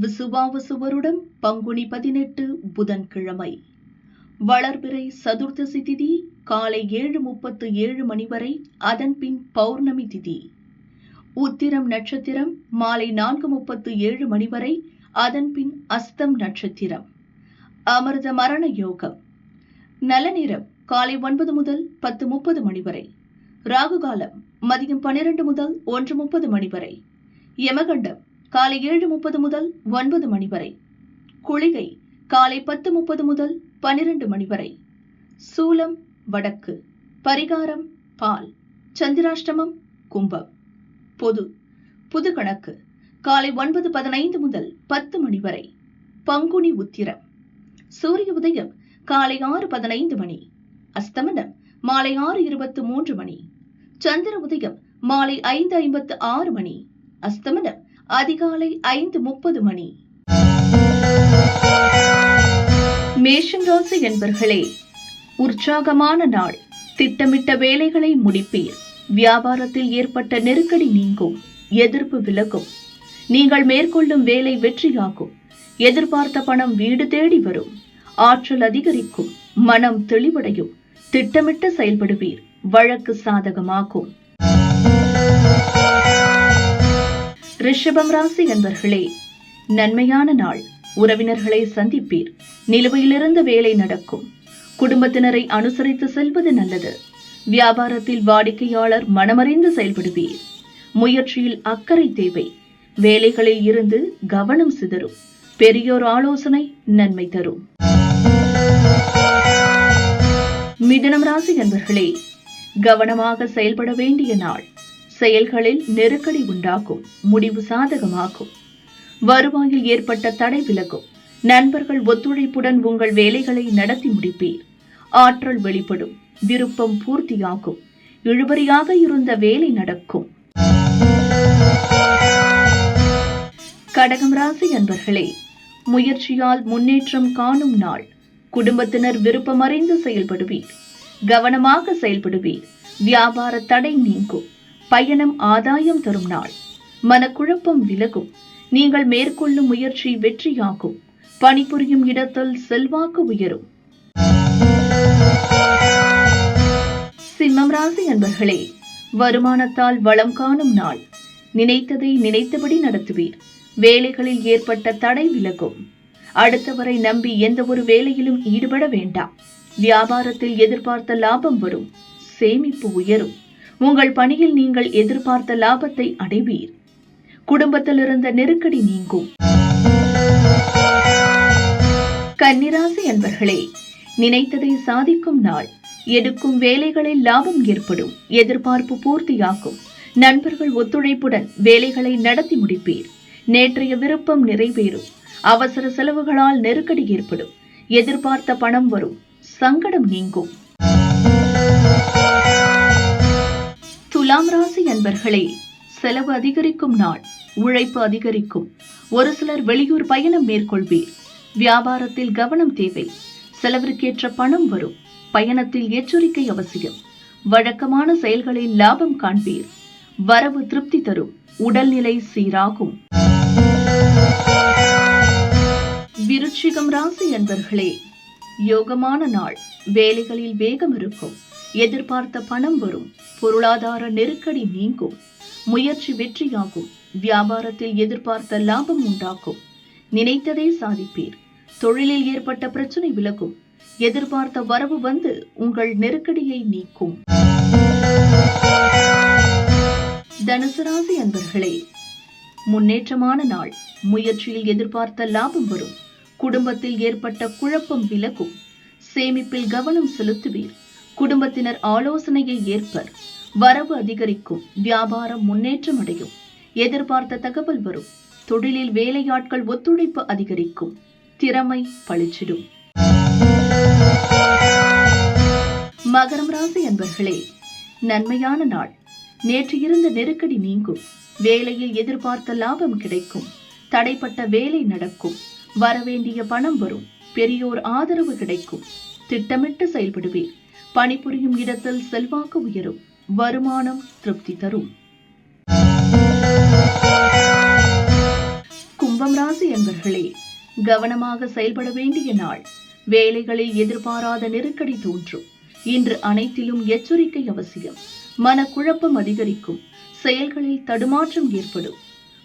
விசுவாவசு வருடம் பங்குனி 18 புதன்கிழமை. வளர்பிறை சதுர்த்தசி திதி காலை 7:37 மணி வரை, அதன்பின் பௌர்ணமி திதி. உத்திரம் நட்சத்திரம் மாலை 4:37 மணி வரை, அதன்பின் அஸ்தம் நட்சத்திரம். அமிர்த மரண யோகம். நல்ல நேரம் காலை 9 முதல் 10:30 மணி வரை. ராகு காலம் மதியம் 12 முதல் 1:30 மணி வரை. யமகண்டம் காலை 7:30 முதல் 9 மணி வரை. குளிகை காலை 10:30 முதல் 12 மணி வரை. சூலம் வடக்கு. பரிகாரம் பால். சந்திராஷ்டமம் கும்பம். புது கணக்கு காலை 9:15 முதல் 10 மணி வரை. பங்குனி உத்திரம். சூரிய உதயம் காலை 6:15 மணி. அஸ்தமனம் மாலை 6:23 மணி. சந்திர உதயம் மாலை 5:56 மணி. அஸ்தமனம் அதிகாலை 5:30 மணி. மேஷம் ராசி என்பர்களே, உற்சாகமான நாள். திட்டமிட்ட வேலைகளை முடிப்பீர். வியாபாரத்தில் ஏற்பட்ட நெருக்கடி நீங்கும். எதிர்ப்பு விலகும். நீங்கள் மேற்கொள்ளும் வேலை வெற்றியாகும். எதிர்பார்த்த பணம் வீடு தேடி வரும். ஆற்றல் அதிகரிக்கும். மனம் தெளிவடையும். திட்டமிட்டு செயல்படுவீர். வழக்கு சாதகமாகும். ரிஷபம் ராசி என்பர்களே, நன்மையான நாள். உறவினர்களை சந்திப்பீர். நிலுவையிலிருந்த வேலை நடக்கும். குடும்பத்தினரை அனுசரித்து செல்வது நல்லது. வியாபாரத்தில் வாடிக்கையாளர் மனமறிந்து செயல்படுவீர். முயற்சியில் அக்கறை தேவை. வேலைகளில் இருந்து கவனம் சிதறும். பெரியோர் ஆலோசனை நன்மை தரும். மிதுனம் ராசி என்பர்களே, கவனமாக செயல்பட வேண்டிய நாள். செயல்களில் நெருக்கடி உண்டாகும். முடிவு சாதகமாகும். வருவாயில் ஏற்பட்ட தடை விலகும். நண்பர்கள் ஒத்துழைப்புடன் உங்கள் வேலைகளை நடத்தி முடிப்பீர். ஆற்றல் வெளிப்படும். விருப்பம் பூர்த்தியாகும். இழுபறியாக இருந்த வேலை நடக்கும். கடகம் ராசி அன்பர்களே, முயற்சியால் முன்னேற்றம் காணும் நாள். குடும்பத்தினர் விருப்பமறிந்து செயல்படுவீர். கவனமாக செயல்படுவீர். வியாபார தடை நீங்கும். பயணம் ஆதாயம் தரும் நாள். மனக்குழப்பம் விலகும். நீங்கள் மேற்கொள்ளும் முயற்சி வெற்றியாகும். பணிபுரியும் இடத்தில் செல்வாக்கு உயரும். சிம்மம் ராசி அன்பர்களே, வருமானத்தால் வளம் காணும் நாள். நினைத்ததை நினைத்தபடி நடத்துவீர். வேலைகளில் ஏற்பட்ட தடை விலகும். அடுத்தவரை நம்பி எந்த ஒரு வேலையிலும் ஈடுபட வேண்டாம். வியாபாரத்தில் எதிர்பார்த்த லாபம் வரும். சேமிப்பு உயரும். உங்கள் பணியில் நீங்கள் எதிர்பார்த்த லாபத்தை அடைவீர். குடும்பத்தில் இருந்த நெருக்கடி நீங்கும். கன்னிராசி என்பர்களே, நினைத்ததை சாதிக்கும் நாள். எடுக்கும் வேலைகளில் லாபம் ஏற்படும். எதிர்பார்ப்பு பூர்த்தியாகும். நண்பர்கள் ஒத்துழைப்புடன் வேலைகளை நடத்தி முடிப்பீர். நேற்றைய விருப்பம் நிறைவேறும். அவசர செலவுகளால் நெருக்கடி ஏற்படும். எதிர்பார்த்த பணம் வரும். சங்கடம் நீங்கும். துலாம் ராசி அன்பர்களே, செலவு அதிகரிக்கும் நாள். உழைப்பு அதிகரிக்கும். ஒரு சிலர் வெளியூர் பயணம் மேற்கொள்வீர். வியாபாரத்தில் கவனம் தேவை. செலவிற்கேற்ற பணம் வரும். பயணத்தில் எச்சரிக்கை அவசியம். வழக்கமான செயல்களில் லாபம் காண்பீர். வரவு திருப்தி தரும். உடல்நிலை சீராகும். விருச்சிகம் ராசி அன்பர்களே, யோகமான நாள். வேலைகளில் வேகம் இருக்கும். எதிர்பார்த்த பணம் வரும். பொருளாதார நெருக்கடி நீங்கும். முயற்சி வெற்றியாகும். வியாபாரத்தில் எதிர்பார்த்த லாபம் உண்டாகும். நினைத்ததை சாதிப்பீர். தொழிலில் ஏற்பட்ட பிரச்சனை விலகும். எதிர்பார்த்த வரவு வந்து உங்கள் நெருக்கடியை நீக்கும். தனுசு ராசி அன்பர்களே, முன்னேற்றமான நாள். முயற்சியில் எதிர்பார்த்த லாபம் வரும். குடும்பத்தில் ஏற்பட்ட குழப்பம் விலகும். சேமிப்பில் கவனம் செலுத்துவீர். குடும்பத்தினர் ஆலோசனையை ஏற்பர். வரவு அதிகரிக்கும். வியாபாரம் முன்னேற்றம் அடையும். எதிர்பார்த்த தகவல் வரும். தொழிலில் வேலையாட்கள் ஒத்துழைப்பு அதிகரிக்கும். திறமை பளிச்சிடும். மகரம் ராசி அன்பர்களே, நன்மையான நாள். நேற்று இருந்த நெருக்கடி நீங்கும். வேலையில் எதிர்பார்த்த லாபம் கிடைக்கும். தடைப்பட்ட வேலை நடக்கும். வரவேண்டிய பணம் வரும். பெரியோர் ஆதரவு கிடைக்கும். திட்டமிட்டு செயல்படுவீர். பணிபுரியும் இடத்தில் செல்வாக்கு உயரும். வருமானம் திருப்தி தரும். சிம்மம் ராசி என்பர்களே, கவனமாக செயல்பட வேண்டிய நாள். வேலைகளில் எதிர்பாராத நெருக்கடி தோன்றும். இன்று அனைத்திலும் எச்சரிக்கை அவசியம். மனக்குழப்பம் அதிகரிக்கும். செயல்களில் தடுமாற்றம் ஏற்படும்.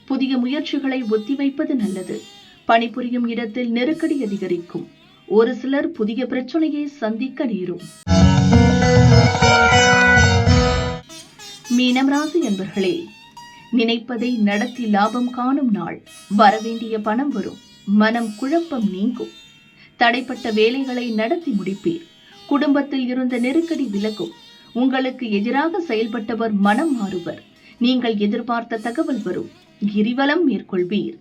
புதிய முயற்சிகளை ஒத்திவைப்பது நல்லது. பணிபுரியும் இடத்தில் நெருக்கடி அதிகரிக்கும். ஒரு சிலர் புதிய பிரச்சனையை சந்திக்க நேரும். மீனம் ராசி என்பர்களே, நினைப்பதை நடத்தி லாபம் காணும் நாள். வரவேண்டிய பணம் வரும். மனம் குழப்பம் நீங்கும். தடைப்பட்ட வேலைகளை நடத்தி முடிப்பீர். குடும்பத்தில் இருந்த நெருக்கடி விலகும். உங்களுக்கு எதிராக செயல்பட்டவர் மனம் மாறுவர். நீங்கள் எதிர்பார்த்த தகவல் வரும். கிரிவலம் மேற்கொள்வீர்.